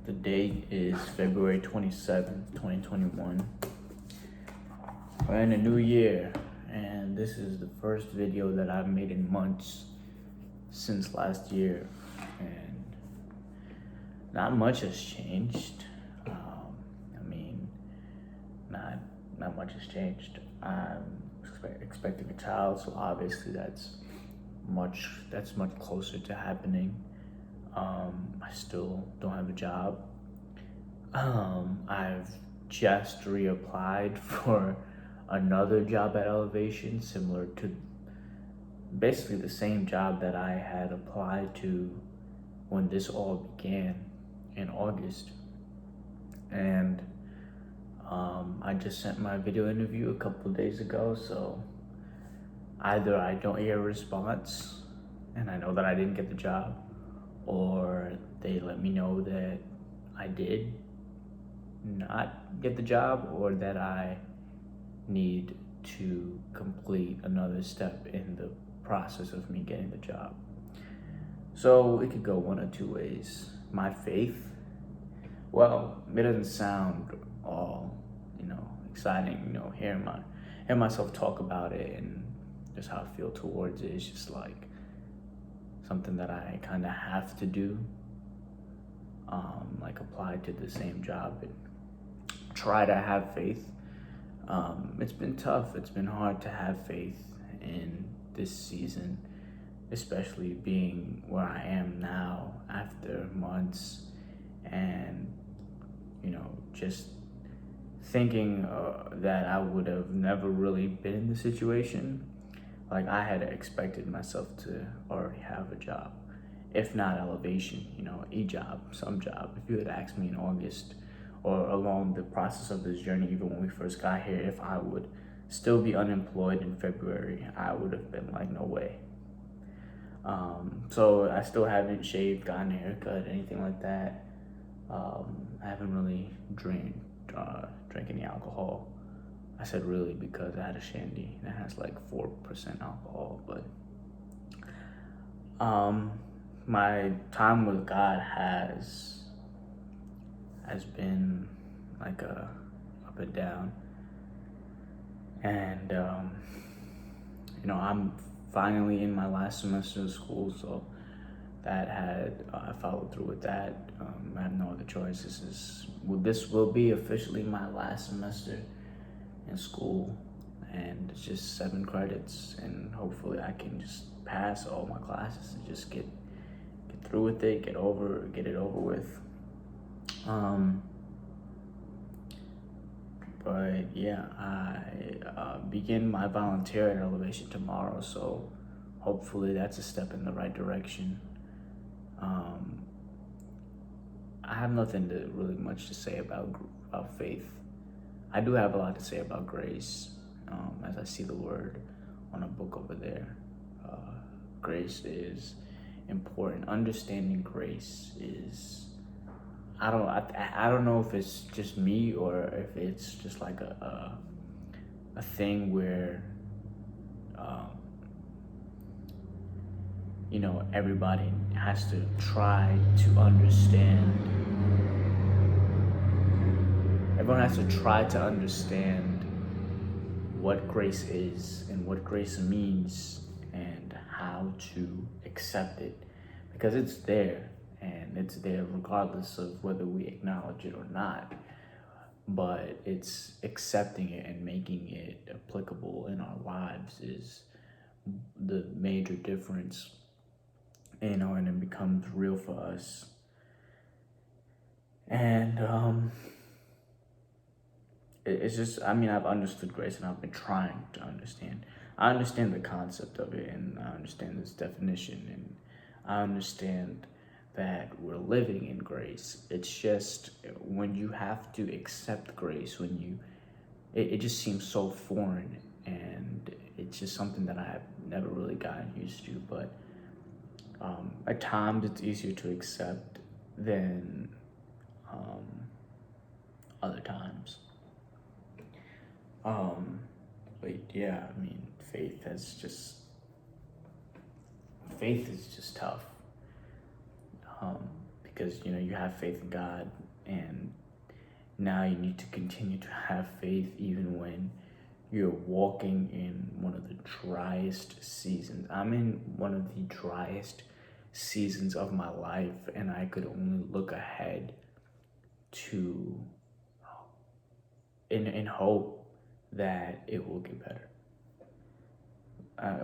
The date is February 27th, 2021. We're in a new year, and this is the first video that I've made in months since last year, and not much has changed. Not much has changed. I'm expecting a child, so obviously that's much closer to happening. I still don't have a job. I've just reapplied for another job at Elevation, similar to basically the same job that I had applied to when this all began in August. And I just sent my video interview a couple of days ago, so either I don't hear a response and I know that I didn't get the job, or they let me know that I did not get the job, or that I need to complete another step in the process of me getting the job. So it could go one of two ways. My faith, well, it doesn't sound all, exciting, hearing myself talk about it and just how I feel towards it. It's just like something that I kind of have to do, like apply to the same job and try to have faith. It's been tough. It's been hard to have faith in this season, especially being where I am now after months, and just thinking that I would have never really been in the situation. Like, I had expected myself to already have a job, if not Elevation, a job, some job. If you had asked me in August or along the process of this journey, even when we first got here, if I would still be unemployed in February, I would have been like, no way. So I still haven't shaved, gotten a haircut, anything like that. I haven't really drank any alcohol. I said really because I had a shandy that has like 4% alcohol, but my time with God has been like a up and down, and I'm finally in my last semester of school, so that I followed through with that. I have no other choice. This will be officially my last semester in school, and it's just 7 credits, and hopefully I can just pass all my classes and just get through with it, get it over with. But yeah, I begin my volunteer at Elevation tomorrow, so hopefully that's a step in the right direction. I have nothing to really much to say about faith. I do have a lot to say about grace, as I see the word on a book over there. Grace is important. Understanding grace is, I don't know if it's just me or if it's just like a thing where everybody has to try to understand. Everyone has to try to understand what grace is and what grace means and how to accept it, because it's there, and it's there regardless of whether we acknowledge it or not. But it's accepting it and making it applicable in our lives is the major difference, and it becomes real for us. And it's just, I've understood grace, and I've been trying to understand. I understand the concept of it, and I understand its definition, and I understand that we're living in grace. It's just when you have to accept grace, it just seems so foreign, and it's just something that I have never really gotten used to. But at times it's easier to accept than other times. But yeah, faith is just tough, because you have faith in God, and now you need to continue to have faith even when you're walking in one of the driest seasons. I'm in one of the driest seasons of my life, and I could only look ahead to in hope that it will get better.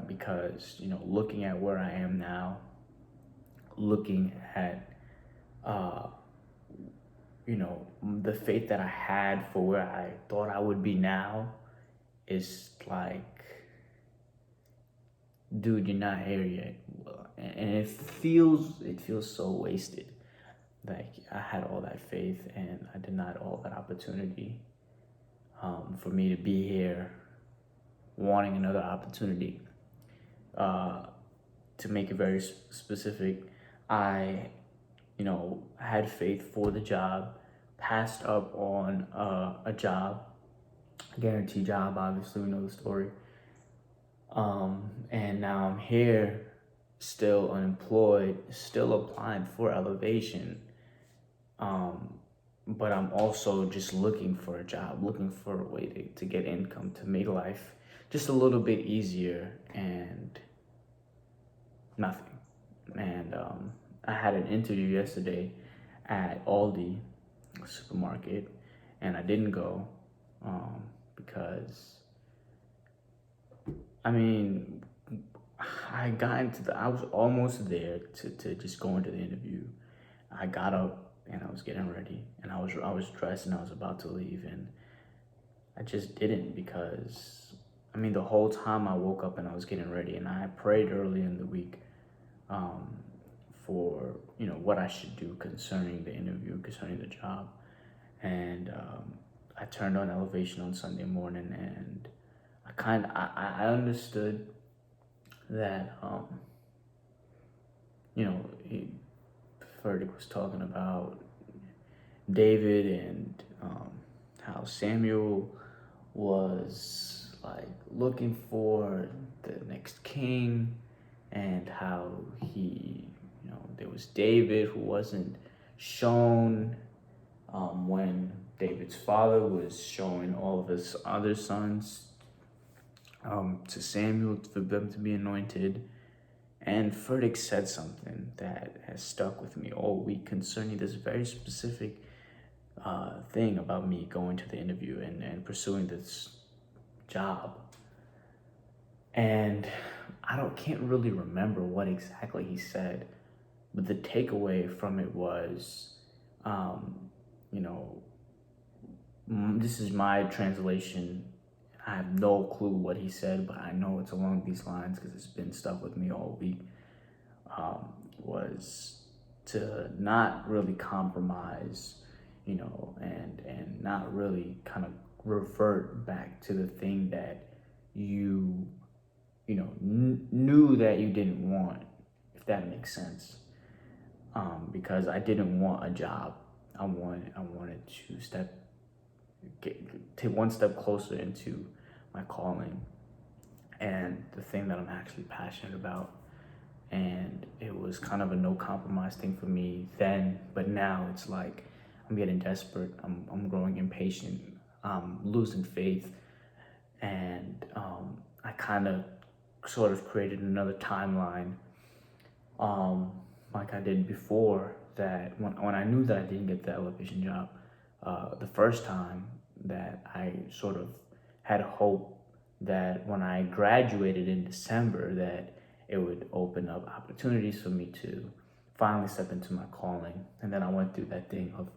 Because looking at where I am now, looking at the faith that I had for where I thought I would be now is like, dude, you're not here yet. And it feels so wasted. Like, I had all that faith and I denied all that opportunity for me to be here, wanting another opportunity. To make it very specific, I had faith for the job, passed up on a job, a guaranteed job. Obviously, we know the story. And now I'm here, still unemployed, still applying for elevation. But I'm also just looking for a job, looking for a way to get income, to make life just a little bit easier, and nothing. And I had an interview yesterday at Aldi supermarket, and I didn't go because I was almost there to just go into the interview. I got up and I was getting ready, and I was dressed and I was about to leave, and I just didn't, because the whole time I woke up and I was getting ready, and I prayed early in the week for what I should do concerning the interview, concerning the job. And I turned on Elevation on Sunday morning, and I understood that Furtick was talking about David, and how Samuel was like looking for the next king, and how there was David who wasn't shown when David's father was showing all of his other sons to Samuel for them to be anointed. And Furtick said something that has stuck with me all week concerning this very specific thing about me going to the interview and pursuing this job. And I can't really remember what exactly he said, but the takeaway from it was, this is my translation. I have no clue what he said, but I know it's along these lines because it's been stuck with me all week. Was to not really compromise, and not really kind of revert back to the thing that you knew that you didn't want, if that makes sense. Because I didn't want a job. I wanted to take one step closer into my calling and the thing that I'm actually passionate about. And it was kind of a no compromise thing for me then, but now it's like I'm getting desperate. I'm growing impatient. I'm losing faith, and I kind of sort of created another timeline, like I did before, that when I knew that I didn't get the elevation job the first time, that I sort of had hope that when I graduated in December, that it would open up opportunities for me to finally step into my calling. And then I went through that thing of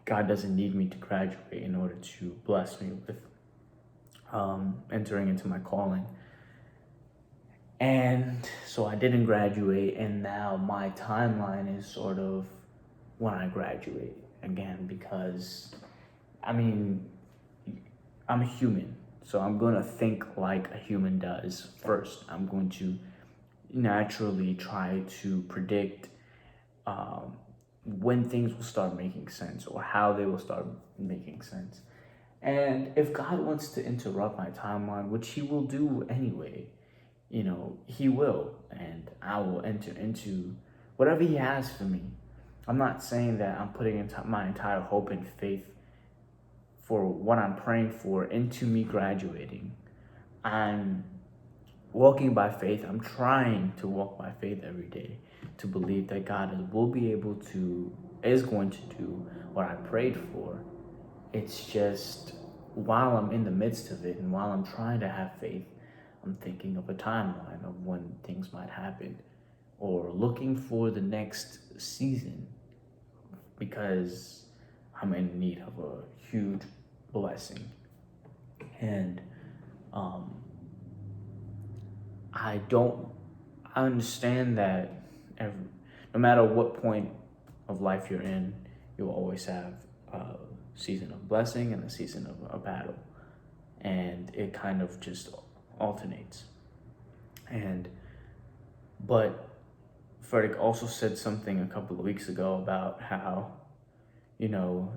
God doesn't need me to graduate in order to bless me with entering into my calling. And so I didn't graduate, and now my timeline is sort of when I graduate again, because I'm a human, so I'm going to think like a human does first. I'm going to naturally try to predict when things will start making sense, or how they will start making sense. And if God wants to interrupt my timeline, which he will do anyway, he will, and I will enter into whatever he has for me. I'm not saying that I'm putting my entire hope and faith for what I'm praying for into me graduating. I'm walking by faith. I'm trying to walk by faith every day to believe that God will be able to, is going to do what I prayed for. It's just while I'm in the midst of it and while I'm trying to have faith, I'm thinking of a timeline of when things might happen or looking for the next season because I'm in need of a huge blessing. And um, I don't, I understand that no matter what point of life you're in, you'll always have a season of blessing and a season of a battle. And it kind of just alternates. But Frederick also said something a couple of weeks ago about how, you know,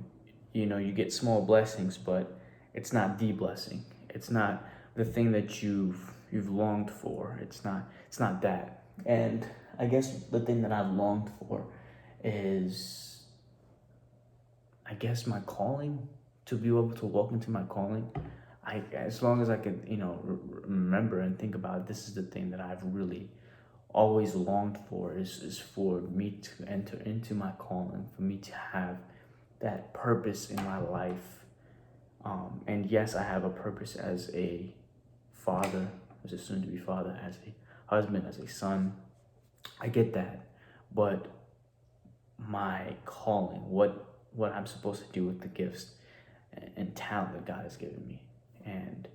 you get small blessings, but it's not the blessing. It's not the thing that you've longed for. It's not that. And I guess the thing that I've longed for is, I guess, my calling, to be able to walk into my calling. As long as I can, remember and think about, this is the thing that I've really always longed for is for me to enter into my calling, for me to have that purpose in my life. And yes, I have a purpose as a father, as a soon-to-be father, as a husband, as a son. I get that, but my calling, what I'm supposed to do with the gifts and talent that God has given me, and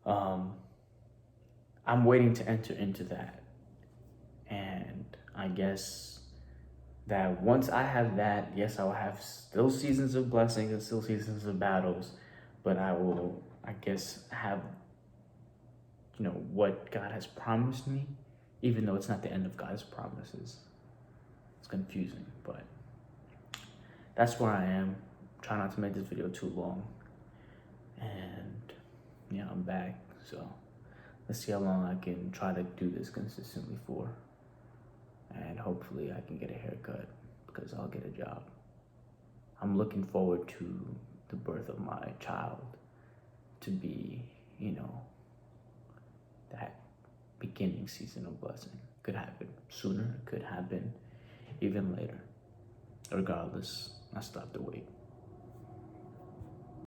I'm waiting to enter into that. And I guess that once I have that, yes, I will have still seasons of blessings and still seasons of battles, but I will, I guess, have, what God has promised me, even though it's not the end of God's promises. It's confusing, but that's where I am. Try not to make this video too long. And yeah, I'm back. So let's see how long I can try to do this consistently for. And hopefully I can get a haircut because I'll get a job. I'm looking forward to the birth of my child to be, that beginning season of blessing. Could happen sooner, could happen even later. Regardless, I still have to wait.